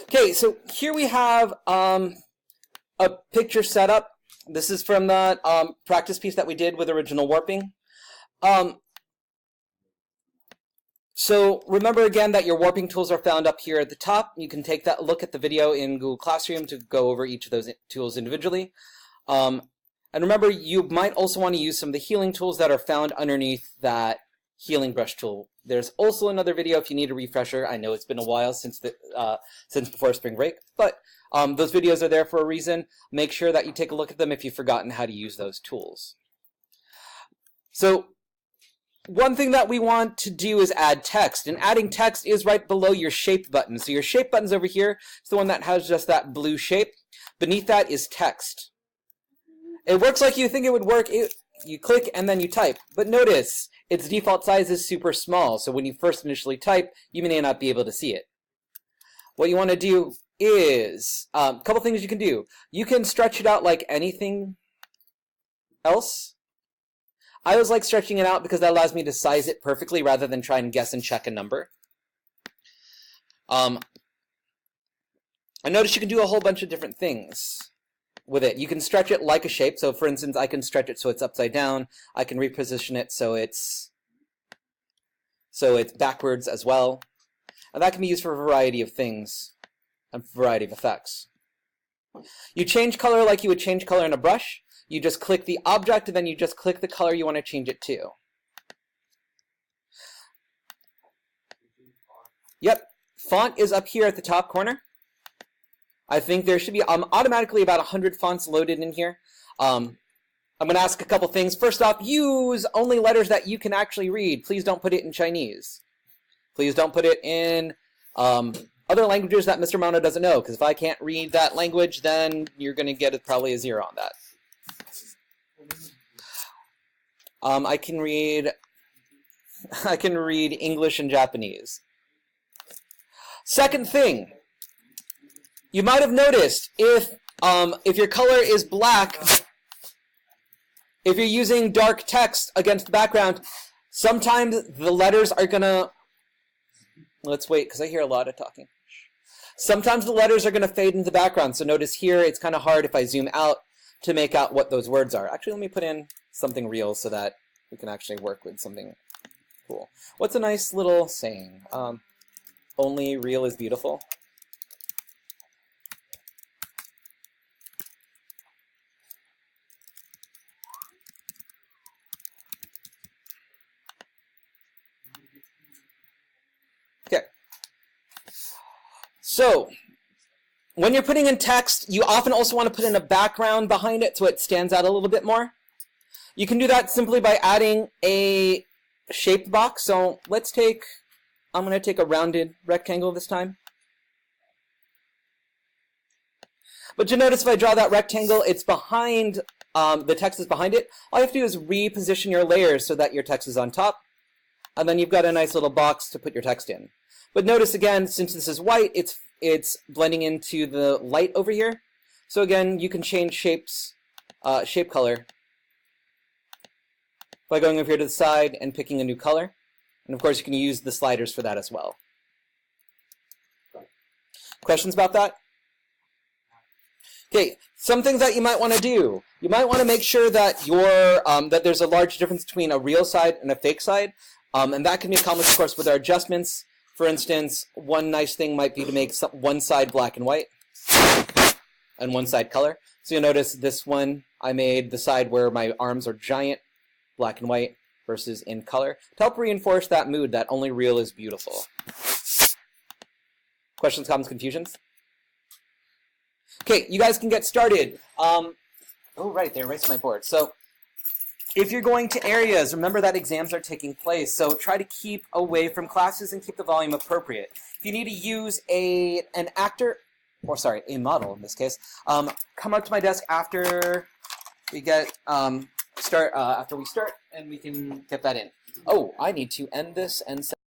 Okay, so here we have a picture setup. This is from the practice piece that we did with original warping. So remember again that your warping tools are found up here at the top. You can take that look at the video in Google Classroom to go over each of those tools individually. And remember, you might also want to use some of the healing tools that are found underneath that healing brush tool. There's also another video if you need a refresher. I know it's been a while since before spring break, but those videos are there for a reason. Make sure that you take a look at them if you've forgotten how to use those tools. So one thing that we want to do is add text, and adding text is right below your shape button. So your shape button's over here. It's the one that has just that blue shape. Beneath that is text. It works like you think it would work. You click and then you type. But notice, its default size is super small, so when you first initially type, you may not be able to see it. What you want to do is, a couple things you can do. You can stretch it out like anything else. I always like stretching it out because that allows me to size it perfectly rather than try and guess and check a number. I notice you can do a whole bunch of different things with it. You can stretch it like a shape. So for instance, I can stretch it so it's upside down. I can reposition it so it's backwards as well. And that can be used for a variety of things, a variety of effects. You change color like you would change color in a brush. You just click the object and then you just click the color you want to change it to. Yep, font is up here at the top corner. I think there should be automatically about 100 fonts loaded in here. I'm going to ask a couple things. First off, use only letters that you can actually read. Please don't put it in Chinese. Please don't put it in other languages that Mr. Mano doesn't know, because if I can't read that language, then you're going to get probably a 0 on that. I can read English and Japanese. Second thing, you might have noticed if your color is black, if you're using dark text against the background, sometimes the letters are gonna, let's wait because I hear a lot of talking. Sometimes the letters are gonna fade into the background. So notice here it's kind of hard if I zoom out to make out what those words are. Actually, let me put in something real so that we can actually work with something cool. What's a nice little saying? Only real is beautiful. Okay. So, when you're putting in text, you often also want to put in a background behind it so it stands out a little bit more. You can do that simply by adding a shaped box. So let's take, I'm going to take a rounded rectangle this time. But you notice if I draw that rectangle, it's behind, the text is behind it. All you have to do is reposition your layers so that your text is on top. And then you've got a nice little box to put your text in. But notice again, since this is white, it's blending into the light over here. So again, you can change shapes, shape color by going over here to the side and picking a new color. And of course, you can use the sliders for that as well. Questions about that? Okay, some things that you might want to do. You might want to make sure that that there's a large difference between a real side and a fake side. And that can be accomplished, of course, with our adjustments. For instance, one nice thing might be to make one side black and white and one side color. So you'll notice this one, I made the side where my arms are giant, black and white, versus in color, to help reinforce that mood that only real is beautiful. Questions, comments, confusions? Okay, you guys can get started. Oh, right, they erased my board. So if you're going to areas, remember that exams are taking place, so try to keep away from classes and keep the volume appropriate. If you need to use a model in this case, come up to my desk after we get after we start, and we can get that in. Oh, I need to end this and